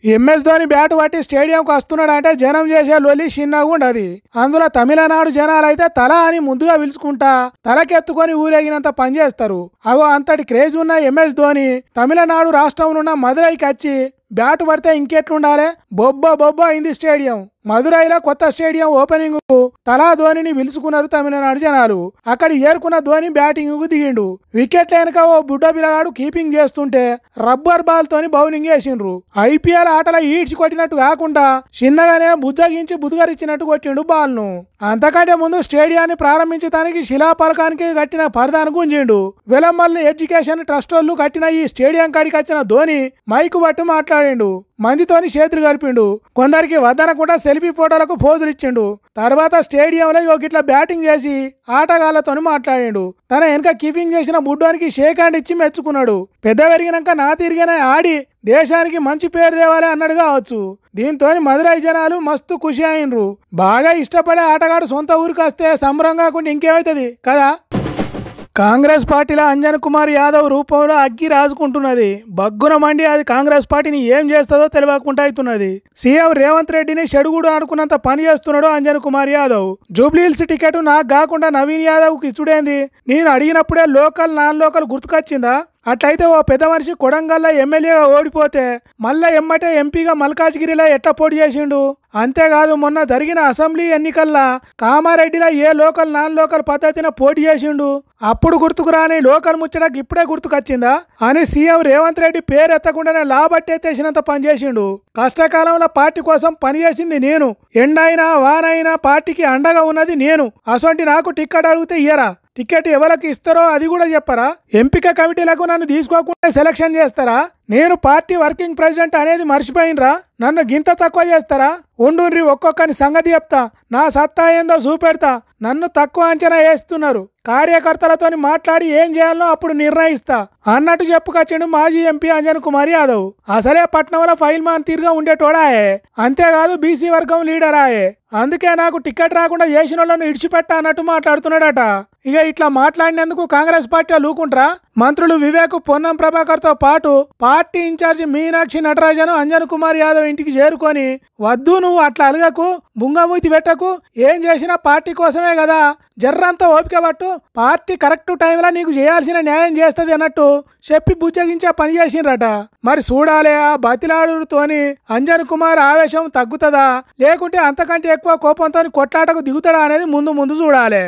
MS Dhoni bat పట్టి స్టేడియంకు వస్తున్నాడంటే జనం చేసే లొల్లి చిన్నగా ఉండదు. అందులో తమిళనాడు జనాలైతే తల అని ముందుగా పిలుచుకుంటా తలకెత్తుకొని ఊరేగినంత పనిచేస్తారు. అగో అంతటి క్రేజ్ ఉన్న ఎంఎస్ ధోని తమిళనాడు రాష్ట్రంలో మదురైకి వచ్చి బ్యాట్ పడితే ఇంకెట్లుండాలి, బొబ్బ బొబ్బ అయింది స్టేడియం. మదురైలో కొత్త స్టేడియం ఓపెనింగ్ కు తలా ధోనిని పిలుచుకున్నారు తమిళనాడు జనాలు. అక్కడ ఏరుకున్న ధోని బ్యాటింగ్ కు దిగిండు. వికెట్ల వెనక ఓ బుడ్డ పిల్లగాడు కీపింగ్ చేస్తుంటే రబ్బర్ బాల్ తోని బౌలింగ్ వేసిండ్రు. ఐపీఎల్ ఆటలో ఈడ్చి కొట్టినట్టు కాకుండా చిన్నగానే బుజ్జగించి బుద్దుగరిచ్చినట్టు కొట్టిండు బాల్ ను. అంతకంటే ముందు స్టేడియాన్ని ప్రారంభించడానికి శిలాపలకానికి కట్టిన పరదాను గుంజిండు. వెలంబల్లి ఎడ్యుకేషన్ ట్రస్ట్ వాళ్ళు కట్టిన ఈ స్టేడియం కాడికి వచ్చిన ధోని మైకు పట్టు మాట్లాడిండు. మందితోని చేతులు కలిపిండు. కొందరికి వద్దనకుండా సెల్ఫీ ఫోటోలకు పోజులు ఇచ్చిండు. తర్వాత స్టేడియంలో ఇట్లా బ్యాటింగ్ చేసి ఆటగాళ్లతోని మాట్లాడిండు. తన వెనక కీపింగ్ చేసిన బుడ్డానికి షేక్ హ్యాండ్ ఇచ్చి మెచ్చుకున్నాడు. పెద్ద పెరిగినాక నా తిరిగిన ఆడి దేశానికి మంచి పేరు తేవాలి అన్నాడు కావచ్చు. దీంతో మదురై జనాలు మస్తు ఖుషి అయినరు. బాగా ఇష్టపడే ఆటగాడు సొంత ఊరికి వస్తే సంబరం కాకుండా ఇంకేమైతుంది కదా. కాంగ్రెస్ పార్టీలో అంజన్ కుమార్ యాదవ్ రూపంలో అగ్గి రాజుకుంటున్నది. బగ్గున మండి అది కాంగ్రెస్ పార్టీని ఏం చేస్తుందో తెలియకుండా అవుతున్నది. సీఎం రేవంత్ రెడ్డిని చెడుగుడు ఆడుకున్నంత పని చేస్తున్నాడు అంజన్ కుమార్ యాదవ్. జూబ్లీహిల్స్ టికెట్ నాకు కాకుండా నవీన్ యాదవ్ కి ఇచ్చుడేంది? నేను అడిగినప్పుడే లోకల్ నాన్ లోకల్ గుర్తుకొచ్చిందా? అట్లయితే ఓ పెద్ద మనిషి కొడంగల్లో ఎమ్మెల్యేగా ఓడిపోతే మళ్ళా ఎమ్మటే ఎంపీగా మల్కాజ్గిరిలో ఎట్లా పోటీ చేసిండు? అంతేకాదు మొన్న జరిగిన అసెంబ్లీ ఎన్నికల్లో కామారెడ్డిలో ఏ లోకల్ నాన్ లోకల్ పద్ధతిన పోటీ చేసిండు? అప్పుడు గుర్తుకు రాని లోకల్ ముచ్చటకి ఇప్పుడే గుర్తుకొచ్చిందా అని సీఎం రేవంత్ రెడ్డి పేరు ఎత్తకుండానే లాబట్టేసినంత పనిచేసిండు. కష్టకాలంలో పార్టీ కోసం పనిచేసింది నేను, ఎండైనా వానైనా పార్టీకి అండగా ఉన్నది నేను. అసొంటి నాకు టికెట్ అడిగితే ఇయ్యరా? టికెట్ ఎవరికి ఇస్తారో అది కూడా చెప్పరా? ఎంపిక కమిటీలకు నన్ను తీసుకోకుండా సెలక్షన్ చేస్తారా? నేను పార్టీ వర్కింగ్ ప్రెసిడెంట్ అనేది మర్చిపోయినరా? నన్ను గింత తక్కువ చేస్తారా? ఉండుండ్రి ఒక్కొక్కని సంగతి చెప్తా. నా సత్తా ఏందో చూపెడతా. నన్ను తక్కువ అంచనా వేస్తున్నారు. కార్యకర్తలతోని మాట్లాడి ఏం చేయాలనో అప్పుడు నిర్ణయిస్తా అన్నట్టు చెప్పుకొచ్చిండు మాజీ ఎంపీ అంజన్ కుమార్ యాదవ్. అసలే పట్నంలో ఫైల్ మాన్ తీరుగా ఉండేటోడాయే, అంతేకాదు బీసీ వర్గం లీడరాయే. అందుకే నాకు టికెట్ రాకుండా చేసిన వాళ్ళను ఇడిచిపెట్టా అన్నట్టు మాట్లాడుతున్నాడట. ఇక ఇట్లా మాట్లాడినందుకు కాంగ్రెస్ పార్టీ లూకుంట్రా? మంత్రులు వివేక్, పొన్నం ప్రభాకర్ తో పాటు పార్టీ ఇన్ఛార్జి మీనాక్షి నటరాజన్ అంజన్ కుమార్ యాదవ్ ఇంటికి చేరుకొని, వద్దు నువ్వు అట్లా అలగకు, బుంగమూతి పెట్టకు, ఏం చేసినా పార్టీ కోసమే కదా, జర్రంతా ఓపిక పట్టు, పార్టీ కరెక్ట్ టైంలో నీకు చేయాల్సిన న్యాయం చేస్తుంది అన్నట్టు చెప్పి బుజ్జగించే పని చేసిండ్రట. మరి చూడాలే ఆ బతిలాడుతోని అంజన్ కుమార్ ఆవేశం తగ్గుతుందా లేకుంటే అంతకంటే ఎక్కువ కోపంతో కొట్లాటకు దిగుతాడా అనేది ముందు చూడాలి.